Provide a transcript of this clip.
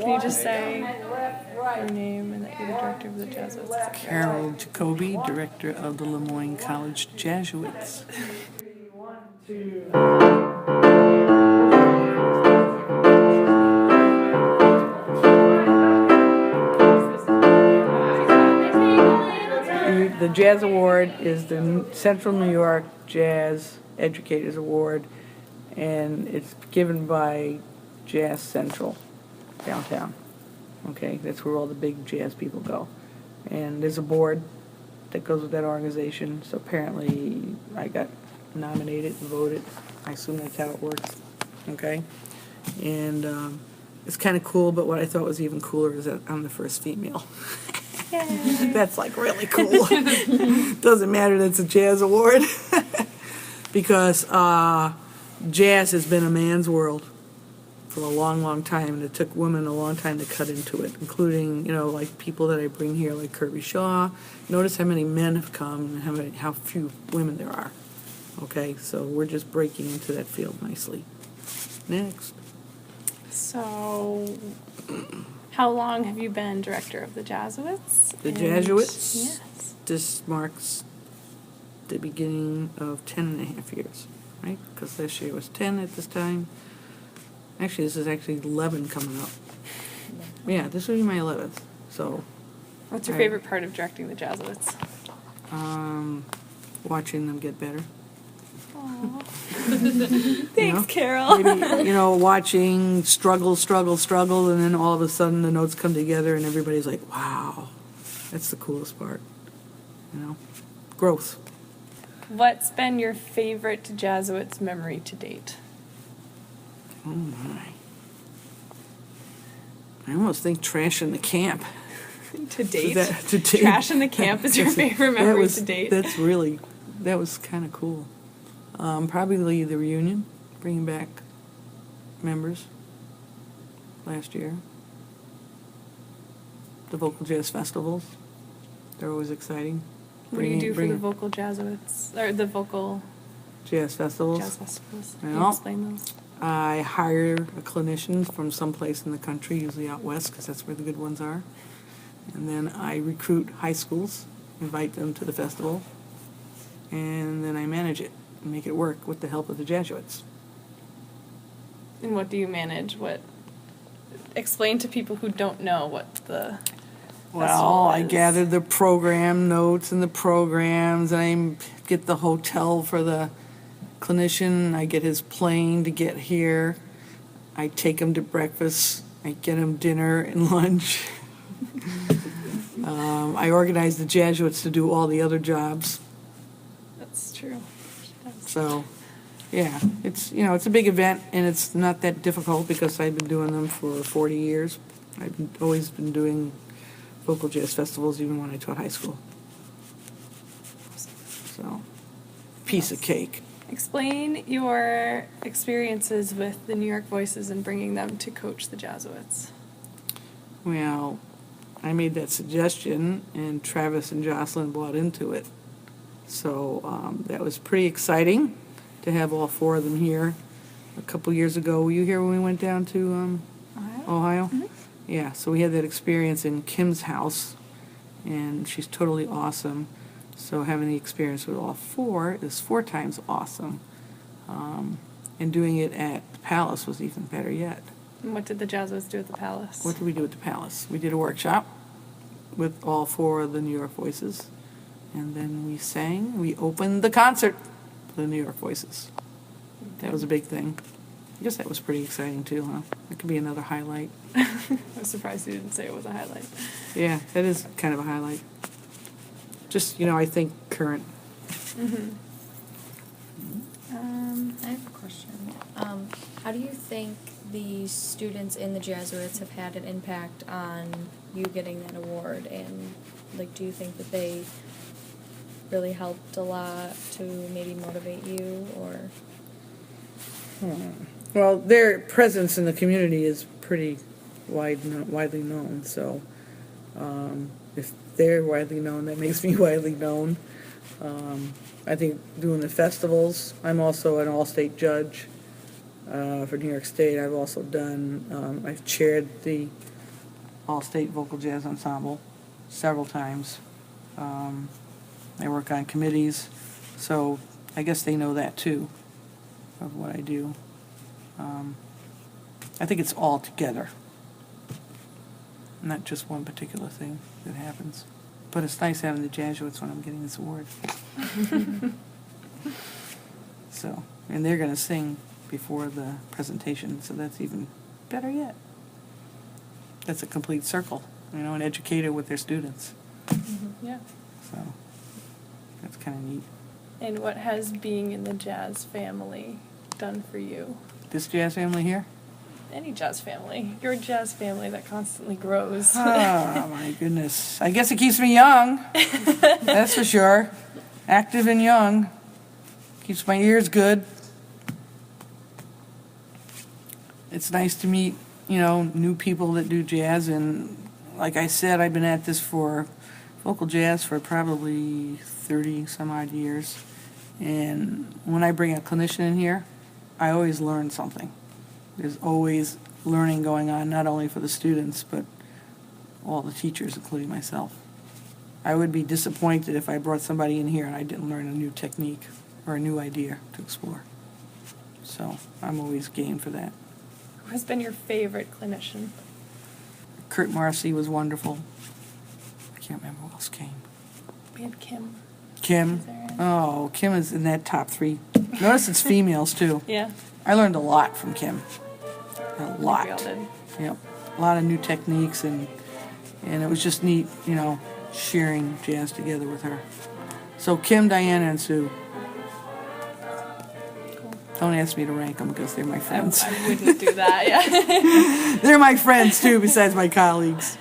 Can you just say your name and that you're the director of the Jesuits? Carol Jacobe, director of the Lemoyne College Jesuits. The Jazz Award is the Central New York Jazz Educators Award, and it's given by Jazz Central downtown. Okay, that's where all the big jazz people go. And there's a board that goes with that organization, so apparently I got nominated and voted. I assume that's how it works. Okay? And it's kind of cool, but what I thought was even cooler is that I'm the first female. That's like really cool. Doesn't matter that it's a jazz award because jazz has been a man's world for a long, long time, and it took women a long time to cut into it, including, you know, like people that I bring here, like Kirby Shaw. Notice how many men have come and how few women there are. Okay, so we're just breaking into that field nicely. Next. So, how long have you been director of the Jesuits? The Jesuits? Yes. This marks the beginning of 10.5 years, right? Because this year was 10 at this time. Actually, this is actually 11 coming up. Yeah, this will be my 11th. So, what's your favorite part of directing the Jesuits? Watching them get better. Thanks, Carol. Maybe, watching struggle, and then all of a sudden the notes come together and everybody's like, wow, that's the coolest part. Growth. What's been your favorite Jesuits memory to date? Oh my. I almost think trash in the camp. To date? To date. Trash in the camp is your favorite memory to date? That was kind of cool. Probably the reunion, bringing back members last year. The vocal jazz festivals, they're always exciting. What do you do for the vocal Jesuits, or the vocal jazz festivals? Jazz festivals. Can Well, you explain those? I hire a clinician from someplace in the country, usually out west, because that's where the good ones are. And then I recruit high schools, invite them to the festival, and then I manage it and make it work with the help of the Jesuits. And what do you manage? Explain to people who don't know what the Well, I is. gather the program notes and the programs, and I get the hotel for the clinician, I get his plane to get here, I take him to breakfast, I get him dinner and lunch. I organize the Jesuits to do all the other jobs. That's true. So, yeah, it's a big event, and it's not that difficult because I've been doing them for 40 years. I've always been doing vocal jazz festivals even when I taught high school. So, piece of cake. Explain your experiences with the New York Voices and bringing them to coach the Jesuits. Well, I made that suggestion, and Travis and Jocelyn bought into it. So that was pretty exciting to have all four of them here. A couple years ago, were you here when we went down to Ohio? Mm-hmm. Yeah, so we had that experience in Kim's house, and she's totally awesome. So having the experience with all four is 4 times awesome. And doing it at the Palace was even better yet. And what did the Jesuits do at the Palace? What did we do at the Palace? We did a workshop with all 4 of the New York Voices. And then we sang. We opened the concert for the New York Voices. That was a big thing. I guess that was pretty exciting too, huh? That could be another highlight. I was surprised you didn't say it was a highlight. Yeah, that is kind of a highlight. Just, I think current. Mm-hmm. I have a question. How do you think the students in the Jesuits have had an impact on you getting that award? And, do you think that they really helped a lot to maybe motivate you, or? Well, their presence in the community is pretty widely known, so if they're widely known, that makes me widely known. I think doing the festivals, I'm also an all-state judge for New York State. I've also I've chaired the all-state vocal jazz ensemble several times. I work on committees, so I guess they know that too, of what I do. I think it's all together, not just one particular thing that happens. But it's nice having the Jesuits when I'm getting this award. So, and they're going to sing before the presentation, so that's even better yet. That's a complete circle, an educator with their students. Yeah. So, that's kind of neat. And what has being in the jazz family done for you? This jazz family here? Any jazz family. Your jazz family that constantly grows. Oh, my goodness. I guess it keeps me young. That's for sure. Active and young. Keeps my ears good. It's nice to meet, new people that do jazz. And like I said, I've been at this for vocal jazz for probably 30 some odd years. And when I bring a clinician in here, I always learn something. There's always learning going on, not only for the students, but all the teachers, including myself. I would be disappointed if I brought somebody in here and I didn't learn a new technique or a new idea to explore. So I'm always game for that. Who has been your favorite clinician? Kurt Marcy was wonderful. I can't remember who else came. We had Kim. Kim? Oh, Kim is in that top 3. Notice it's females, too. Yeah. I learned a lot from Kim. A lot. We all did. Yep. A lot of new techniques, and it was just neat, sharing jazz together with her. So Kim, Diana, and Sue. Cool. Don't ask me to rank them because they're my friends. I wouldn't do that, yeah. They're my friends, too, besides my colleagues.